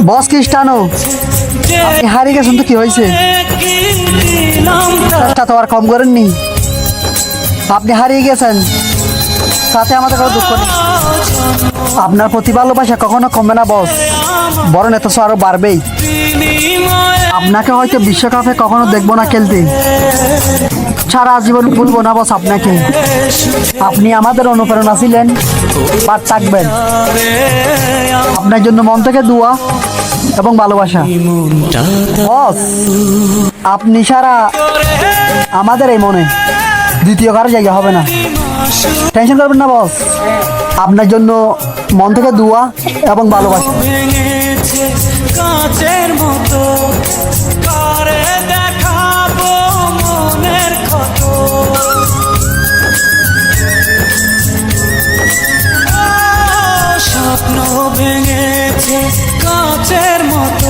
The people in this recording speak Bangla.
বস খ্রিস্টানো, আপনি হারিয়ে গেছেন তো কি হয়েছে? চেষ্টা তো আর কম করেননি। আপনি হারিয়ে গেছেন, তাতে আমাদের কোনো দুঃখ নেই। আপনার প্রতি ভালোবাসা কখনো কমবে না বস, বরং এত আরো বাড়বেই। আপনাকে হয়তো বিশ্বকাপে কখনো দেখবো না খেলতে, সারা জীবন ভুলবো না বস আপনাকে। আপনি আমাদের অনুপ্রেরণা ছিলেন, আর থাকবেন। আপনার জন্য মন থেকে দোয়া এবং ভালোবাসা বস। আপনি সারা আমাদের এই মনে দ্বিতীয় কারো জায়গা হবে না, টেনশন করবেন না বস। আপনার জন্য মন থেকে দোয়া এবং ভালোবাসা। কাচের মতো কারে দেখাবো মনের ক্ষত, স্বপ্ন ভেঙেছে কাচের মতো।